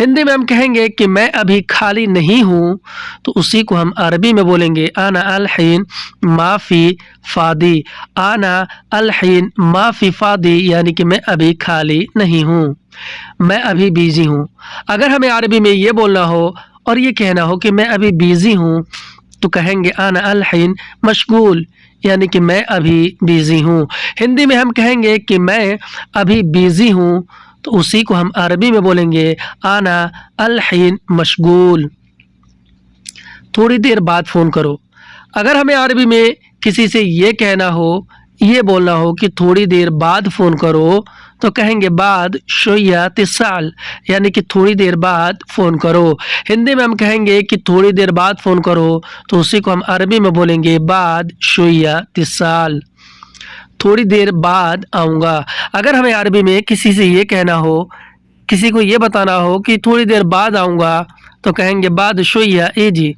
ہندی میں ہم کہیں گے کہ میں ابھی خالی نہیں ہوں، تو اسی کو ہم عربی میں بولیں گے انا الحین ما فی فادی، انا الحین ما فی فادی، یعنی کہ میں ابھی خالی نہیں ہوں، میں ابھی بیزی ہوں۔ اگر ہمیں عربی میں یہ بولنا ہو اور یہ کہنا ہو کہ میں ابھی بیزی ہوں، تو کہیں گے انا الحین مشغول، یعنی کہ میں ابھی بیزی ہوں۔ ہندی میں ہم کہیں گے کہ میں ابھی بیزی ہوں، تو اسی کو ہم عربی میں بولیں گے انا الحین مشغول۔ تھوڑی دیر بعد فون کرو۔ اگر ہمیں عربی میں کسی سے یہ کہنا ہو، یہ بولنا ہو کہ تھوڑی دیر بعد فون کرو، تو کہیں گے بعد شویہ اتصال، یعنی کہ تھوڑی دیر بعد فون کرو۔ ہندی میں ہم کہیں گے کہ تھوڑی دیر بعد فون کرو، تو اسی کو ہم عربی میں بولیں گے بعد شویہ اتصال، تھوڑی دیر بعد آؤں گا۔ اگر ہمیں عربی میں کسی سے یہ کہنا ہو، کسی کو یہ بتانا ہو کہ تھوڑی دیر بعد آؤں گا، تو کہیں گے بعد شویہ ایجی،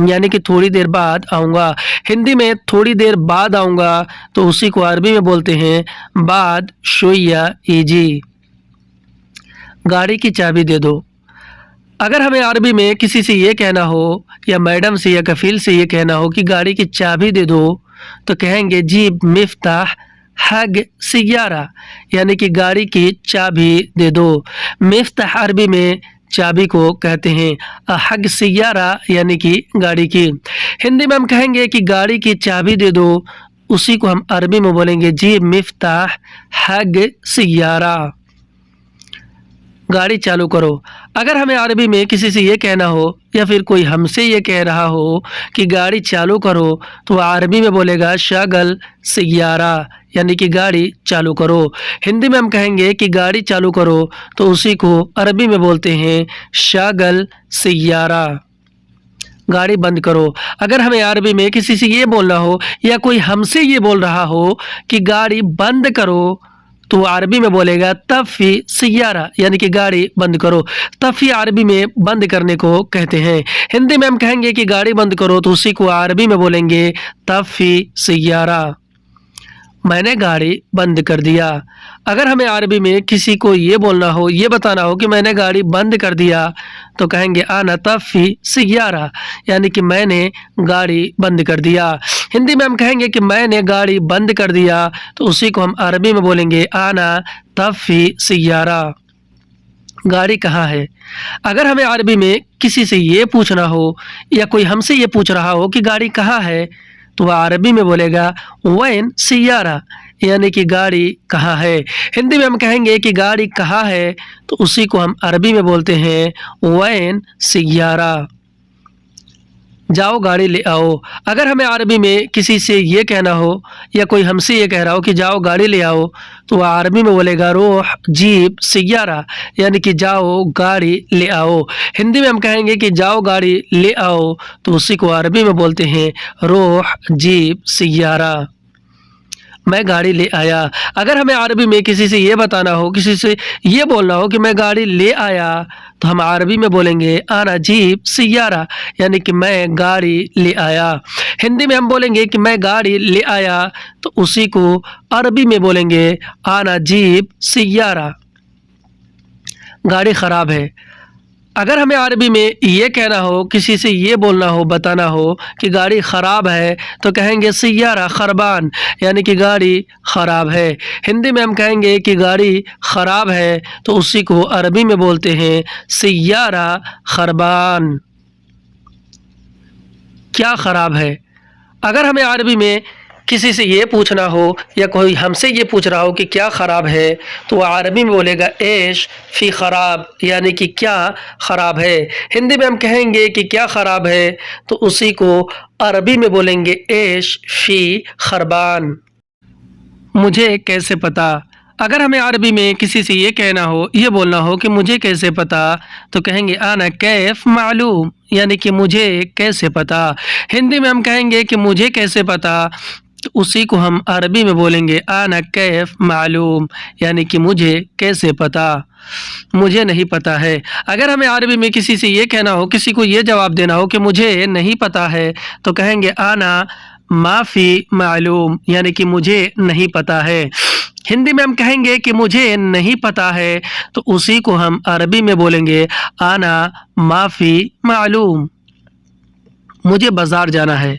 یعنی کہ تھوڑی دیر بعد آؤں گا۔ ہندی میں تھوڑی دیر بعد آؤں گا، تو اسی کو عربی میں بولتے ہیں بعد شویہ ایجی۔ گاڑی کی چابی دے دو۔ اگر ہمیں عربی میں کسی سے یہ کہنا ہو، یا میڈم سے یا کفیل سے یہ کہنا ہو کہ گاڑی کی چابی دے دو، تو کہیں گے جیب مفتاح حق سیارہ، یعنی کہ گاڑی کی چابی دے دو۔ مفتاح عربی میں چابی کو کہتے ہیں، حق سیارہ یعنی کہ گاڑی کی۔ ہندی میں ہم کہیں گے کہ گاڑی کی چابی دے دو، اسی کو ہم عربی میں بولیں گے جیب مفتاح حق سیارہ۔ گاڑی چالو کرو۔ اگر ہمیں عربی میں کسی سے یہ کہنا ہو، یا پھر کوئی ہم سے یہ کہہ رہا ہو کہ گاڑی چالو کرو، تو وہ عربی میں بولے گا شاغل سیارہ، یعنی کہ گاڑی چالو کرو۔ ہندی میں ہم کہیں گے کہ گاڑی چالو کرو، تو اسی کو عربی میں بولتے ہیں شاغل سیارہ۔ گاڑی بند کرو۔ اگر ہمیں عربی میں کسی سے یہ بولنا ہو، یا کوئی ہم سے یہ بول رہا ہو کہ گاڑی بند کرو، تو عربی میں بولے گا طفی سیارہ، یعنی کہ گاڑی بند کرو۔ طفی عربی میں بند کرنے کو کہتے ہیں۔ ہندی میں ہم کہیں گے کہ گاڑی بند کرو، تو اسی کو عربی میں بولیں گے طفی سیارہ۔ میں نے گاڑی بند کر دیا۔ اگر ہمیں عربی میں کسی کو یہ بولنا ہو، یہ بتانا ہو کہ میں نے گاڑی بند کر دیا، تو کہیں گے انا طفی سیارہ، یعنی کہ میں نے گاڑی بند کر دیا۔ ہندی میں ہم کہیں گے کہ میں نے گاڑی بند کر دیا، تو اسی کو ہم عربی میں بولیں گے انا طفی سیارہ۔ گاڑی کہاں ہے؟ اگر ہمیں عربی میں کسی سے یہ پوچھنا ہو، یا کوئی ہم سے یہ پوچھ رہا ہو کہ گاڑی کہاں ہے، تو وہ عربی میں بولے گا وین سیارہ، یعنی کہ گاڑی کہاں ہے۔ ہندی میں ہم کہیں گے کہ گاڑی کہاں ہے، تو اسی کو ہم عربی میں بولتے ہیں وین سیارہ۔ جاؤ گاڑی لے آؤ۔ اگر ہمیں عربی میں کسی سے یہ کہنا ہو، یا کوئی ہم سے یہ کہہ رہا ہو کہ جاؤ گاڑی لے آؤ، تو وہ عربی میں بولے گا روح جیب سیارہ، یعنی کہ جاؤ گاڑی لے آؤ۔ ہندی میں ہم کہیں گے کہ جاؤ گاڑی لے آؤ، تو اسی کو عربی میں بولتے ہیں روح جیب سیارہ۔ میں گاڑی لے آیا۔ اگر ہمیں عربی میں کسی سے یہ بتانا ہو، کسی سے یہ بولنا ہو کہ میں گاڑی لے آیا، تو ہم عربی میں بولیں گے انا جیب سیارہ، یعنی کہ میں گاڑی لے آیا۔ ہندی میں ہم بولیں گے کہ میں گاڑی لے آیا، تو اسی کو عربی میں بولیں گے انا جیب سیارہ۔ گاڑی خراب ہے۔ اگر ہمیں عربی میں یہ کہنا ہو، کسی سے یہ بولنا ہو، بتانا ہو کہ گاڑی خراب ہے، تو کہیں گے سیارہ خربان، یعنی کہ گاڑی خراب ہے۔ ہندی میں ہم کہیں گے کہ گاڑی خراب ہے، تو اسی کو عربی میں بولتے ہیں سیارہ خربان۔ کیا خراب ہے؟ اگر ہمیں عربی میں کسی سے یہ پوچھنا ہو، یا کوئی ہم سے یہ پوچھ رہا ہو کہ کیا خراب ہے، تو وہ عربی میں بولے گا ایش فی خراب، یعنی کہ کیا خراب ہے۔ ہندی میں ہم کہیں گے کہ کیا خراب ہے، تو اسی کو عربی میں بولیں گے ایش فی خربان۔ مجھے کیسے پتا؟ اگر ہمیں عربی میں کسی سے یہ کہنا ہو، یہ بولنا ہو کہ مجھے کیسے پتا، تو کہیں گے انا کیف معلوم، یعنی کہ مجھے کیسے پتا۔ ہندی میں ہم کہیں گے کہ مجھے کیسے پتا، تو اسی کو ہم عربی میں بولیں گے انا کیف معلوم، یعنی کہ مجھے کیسے پتا، مجھے نہیں پتا ہے۔ اگر ہمیں عربی میں کسی سے یہ کہنا ہو، کسی کو یہ جواب دینا ہو کہ مجھے نہیں پتا ہے، تو کہیں گے انا ما فی معلوم، یعنی کہ مجھے نہیں پتا ہے۔ ہندی میں ہم کہیں گے کہ مجھے نہیں پتا ہے تو اسی کو ہم عربی میں بولیں گے انا ما فی معلوم، مجھے بازار جانا ہے۔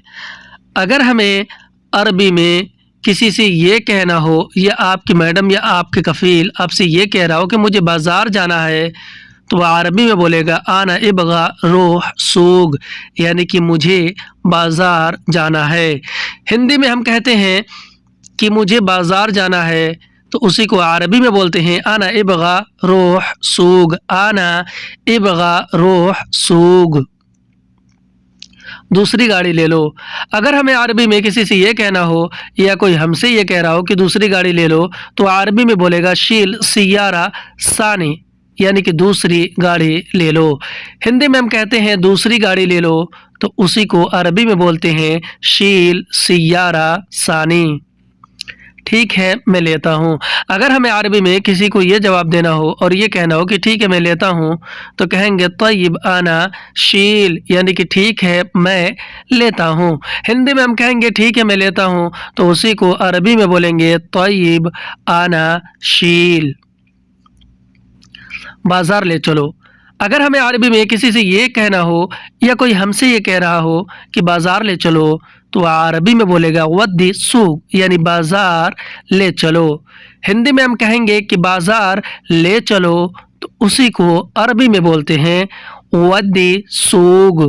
اگر ہمیں عربی میں کسی سے یہ کہنا ہو یا آپ کی میڈم یا آپ کے کفیل آپ سے یہ کہہ رہا ہو کہ مجھے بازار جانا ہے تو وہ عربی میں بولے گا انا ابغى روح سوق، یعنی کہ مجھے بازار جانا ہے۔ ہندی میں ہم کہتے ہیں کہ مجھے بازار جانا ہے تو اسی کو عربی میں بولتے ہیں انا ابغى روح سوق، انا ابغى روح سوق۔ دوسری گاڑی لے لو، اگر ہمیں عربی میں کسی سے یہ کہنا ہو یا کوئی ہم سے یہ کہہ رہا ہو کہ دوسری گاڑی لے لو تو عربی میں بولے گا شیل سیارہ ثانی، یعنی کہ دوسری گاڑی لے لو۔ ہندی میں ہم کہتے ہیں دوسری گاڑی لے لو تو اسی کو عربی میں بولتے ہیں شیل سیارہ ثانی۔ ٹھیک ہے میں لیتا ہوں۔ اگر ہمیں عربی میں کسی کو یہ جواب دینا ہو اور یہ کہنا ہو کہ ٹھیک ہے میں لیتا ہوں تو کہیں گے طیب انا شیل، یعنی کہ ٹھیک ہے میں لیتا ہوں۔ ہندی میں ہم کہیں گے ٹھیک ہے میں لیتا ہوں تو اسی کو عربی میں بولیں گے طیب انا شیل۔ بازار لے چلو، اگر ہمیں عربی میں کسی سے یہ کہنا ہو یا کوئی ہم سے یہ کہہ رہا ہو کہ بازار لے چلو تو عربی میں بولے گا ودی سوق، یعنی بازار لے چلو۔ ہندی میں ہم کہیں گے کہ بازار لے چلو تو اسی کو عربی میں بولتے ہیں ودی سوق۔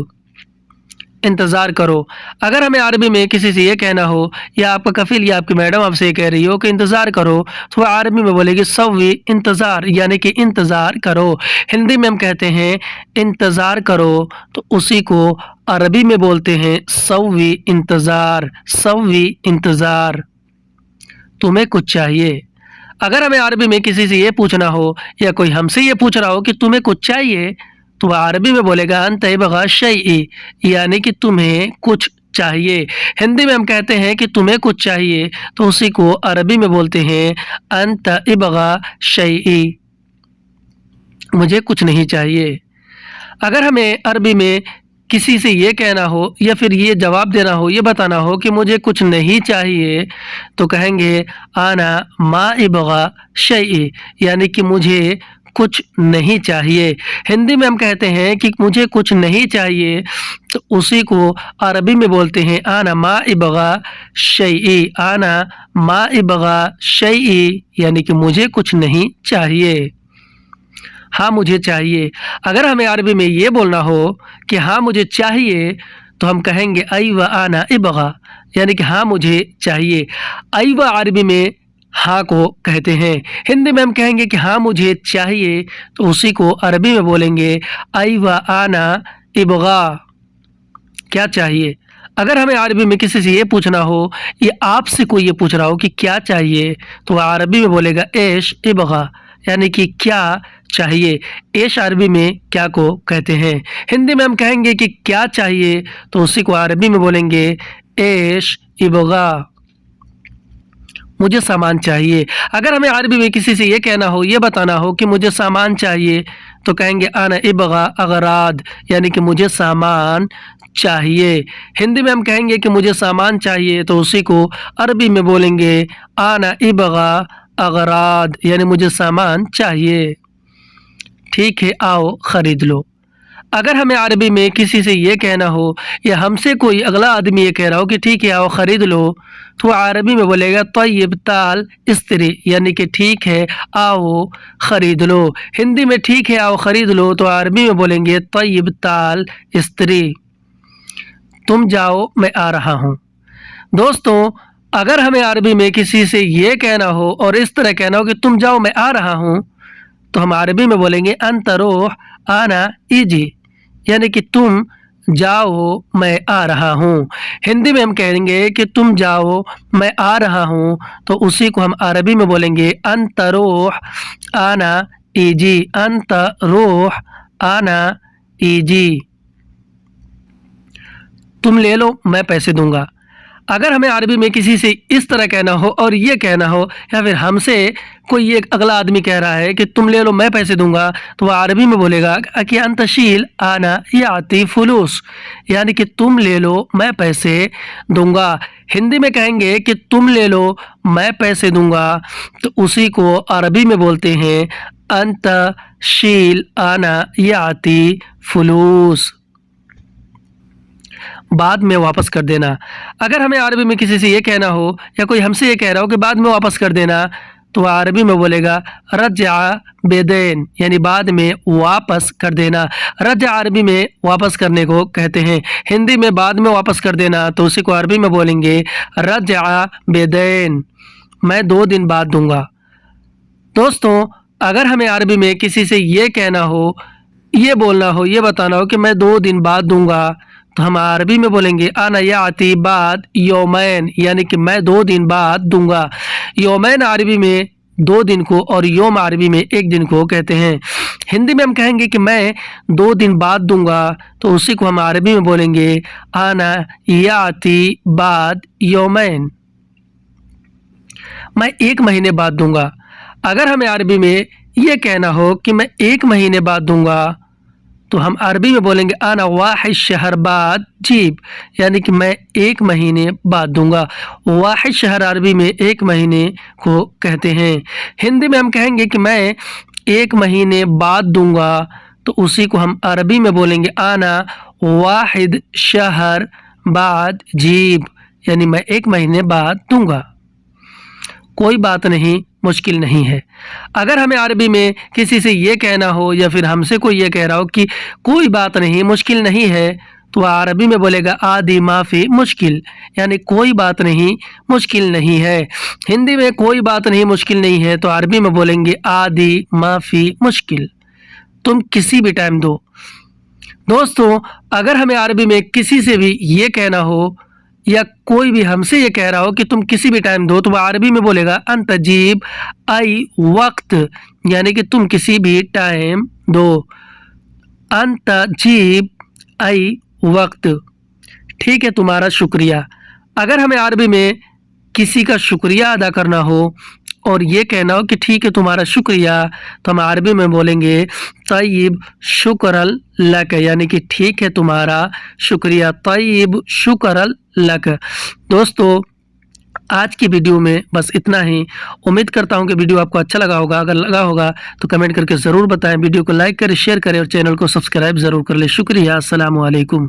انتظار کرو، اگر ہمیں عربی میں کسی سے یہ کہنا ہو یا آپ کا کفیل یا آپ کی میڈم آپ سے یہ کہہ رہی ہو کہ انتظار کرو تو وہ عربی میں بولے گی سوی انتظار، یعنی کہ انتظار کرو۔ ہندی میں ہم کہتے ہیں انتظار کرو تو اسی کو عربی میں بولتے ہیں سوی انتظار، سوی انتظار۔ تمہیں کچھ چاہیے، اگر ہمیں عربی میں کسی سے یہ پوچھنا ہو یا کوئی ہم سے یہ پوچھ رہا ہو کہ تمہیں کچھ چاہیے تو وہ عربی میں بولے گا انت ابغى شیء، یعنی کہ تمہیں کچھ چاہیے۔ ہندی میں ہم کہتے ہیں کہ تمہیں کچھ چاہیے تو اسی کو عربی میں بولتے ہیں انت ابغى شیء، مجھے کچھ نہیں چاہیے۔ اگر ہمیں عربی میں کسی سے یہ کہنا ہو یا پھر یہ جواب دینا ہو، یہ بتانا ہو کہ مجھے کچھ نہیں چاہیے تو کہیں گے انا ما ابغى شیء، یعنی کہ مجھے کچھ نہیں چاہیے۔ ہندی میں ہم کہتے ہیں کہ مجھے کچھ نہیں چاہیے تو اسی کو عربی میں بولتے ہیں انا ما ابغى شیء، انا ما ابغى شیء، یعنی کہ مجھے کچھ نہیں چاہیے۔ ہاں مجھے چاہیے، اگر ہمیں عربی میں یہ بولنا ہو کہ ہاں مجھے چاہیے تو ہم کہیں گے ایوہ انا ابغى، یعنی کہ ہاں مجھے چاہیے۔ ایوہ عربی میں ہاں کو کہتے ہیں۔ ہندی میں ہم کہیں گے کہ ہاں مجھے چاہیے تو اسی کو عربی میں بولیں گے ایوہ انا ابغى، کیا چاہیے۔ اگر ہمیں عربی میں کسی سے یہ پوچھنا ہو یا آپ سے کوئی یہ پوچھ رہا ہو کہ کیا چاہیے تو وہ عربی میں بولے گا ایش ابغى، یعنی کہ کیا چاہیے۔ ایش عربی میں کیا کو کہتے ہیں۔ ہندی میں ہم کہیں گے کہ کیا چاہیے تو اسی کو عربی میں بولیں گے ایش ابغى، مجھے سامان چاہیے۔ اگر ہمیں عربی میں کسی سے یہ کہنا ہو یہ بتانا ہو کہ مجھے سامان چاہیے تو کہیں گے انا ابغى اغراض، یعنی کہ مجھے سامان چاہیے۔ ہندی میں ہم کہیں گے کہ مجھے سامان چاہیے تو اسی کو عربی میں بولیں گے انا ابغى اغراض، یعنی مجھے سامان چاہیے۔ ٹھیک ہے آؤ خرید لو، اگر ہمیں عربی میں کسی سے یہ کہنا ہو یا ہم سے کوئی اگلا آدمی یہ کہہ رہا ہو کہ ٹھیک ہے آؤ خرید لو تو وہ عربی میں بولے گا طیب تعال اشتری، یعنی کہ ٹھیک ہے آؤ خرید لو۔ ہندی میں ٹھیک ہے آؤ خرید لو تو عربی میں بولیں گے طیب تعال اشتری، تم جاؤ میں آ رہا ہوں۔ دوستوں اگر ہمیں عربی میں کسی سے یہ کہنا ہو اور اس طرح کہنا ہو کہ تم جاؤ میں آ رہا ہوں تو ہم عربی میں بولیں گے انت روح انا ایجی، یعنی کہ تم جاؤ میں آ رہا ہوں۔ ہندی میں ہم کہیں گے کہ تم جاؤ میں آ رہا ہوں تو اسی کو ہم عربی میں بولیں گے انت روح انا ایجی، انت روح انا ایجی، تم لے لو میں پیسے دوں گا۔ اگر ہمیں عربی میں کسی سے اس طرح کہنا ہو اور یہ کہنا ہو، یا پھر ہم سے کوئی ایک اگلا آدمی کہہ رہا ہے کہ تم لے لو میں پیسے دوں گا، تو وہ عربی میں بولے گا کہ انت شیل انا یاتی فلوس، یعنی کہ تم لے لو میں پیسے دوں گا۔ ہندی میں کہیں گے کہ تم لے لو میں پیسے دوں گا، تو اسی کو عربی میں بولتے ہیں انت شیل انا یاتی فلوس، بعد میں واپس کر دینا۔ اگر ہمیں عربی میں کسی سے یہ کہنا ہو یا کوئی ہم سے یہ کہہ رہا ہو کہ بعد میں واپس کر دینا، تو عربی میں بولے گا رجع بدین، یعنی بعد میں واپس کر دینا۔ رجع عربی میں واپس کرنے کو کہتے ہیں۔ ہندی میں بعد میں واپس کر دینا تو اسی کو عربی میں بولیں گے رجع بدین، میں 2 دن بعد دوں گا۔ دوستوں، اگر ہمیں عربی میں کسی سے یہ کہنا ہو، یہ بولنا ہو، یہ بتانا ہو کہ میں 2 دن بعد دوں گا، تو ہم عربی میں بولیں گے انا یاتی بعد یومین، یعنی کہ میں 2 دن بعد دوں گا۔ یومین عربی میں 2 دن کو اور یوم عربی میں 1 دن کو کہتے ہیں۔ ہندی میں ہم کہیں گے کہ میں 2 دن بعد دوں گا، تو اسی کو ہم عربی میں بولیں گے انا یاتی بعد یومین، میں 1 مہینے بعد دوں گا۔ اگر ہمیں عربی میں یہ کہنا ہو کہ میں 1 مہینے بعد دوں گا، تو ہم عربی میں بولیں گے انا واحد شہر بعد جیب، یعنی کہ میں 1 مہینے بعد دوں گا۔ واحد شہر عربی میں 1 مہینے کو کہتے ہیں۔ ہندی میں ہم کہیں گے کہ میں 1 مہینے بعد دوں گا، تو اسی کو ہم عربی میں بولیں گے انا واحد شہر بعد جیب، یعنی میں 1 مہینے بعد دوں گا۔ کوئی بات نہیں، مشکل نہیں ہے۔ اگر ہمیں عربی میں کسی سے یہ کہنا ہو یا پھر ہم سے کوئی یہ کہہ رہا ہو کہ کوئی بات نہیں، مشکل نہیں ہے، تو عربی میں بولے گا عادی معافی مشکل، یعنی کوئی بات نہیں، مشکل نہیں ہے۔ ہندی میں کوئی بات نہیں، مشکل نہیں ہے، تو عربی میں بولیں گے عادی معافی مشکل، تم کسی بھی ٹائم دو۔ دوستوں، اگر ہمیں عربی میں کسی سے بھی یہ کہنا ہو یا کوئی بھی ہم سے یہ کہہ رہا ہو کہ تم کسی بھی ٹائم دو، تو وہ عربی میں بولے گا انت جیب ای وقت، یعنی کہ تم کسی بھی ٹائم دو۔ انت جیب ای وقت، ٹھیک ہے، تمہارا شکریہ۔ اگر ہمیں عربی میں کسی کا شکریہ ادا کرنا ہو اور یہ کہنا ہو کہ ٹھیک ہے تمہارا شکریہ، تو ہم عربی میں بولیں گے طیب شکر لک، یعنی کہ ٹھیک ہے تمہارا شکریہ، طیب شکر لک۔ دوستو، آج کی ویڈیو میں بس اتنا ہی۔ امید کرتا ہوں کہ ویڈیو آپ کو اچھا لگا ہوگا۔ اگر لگا ہوگا تو کمنٹ کر کے ضرور بتائیں، ویڈیو کو لائک کریں، شیئر کریں اور چینل کو سبسکرائب ضرور کر لیں۔ شکریہ، السلام علیکم۔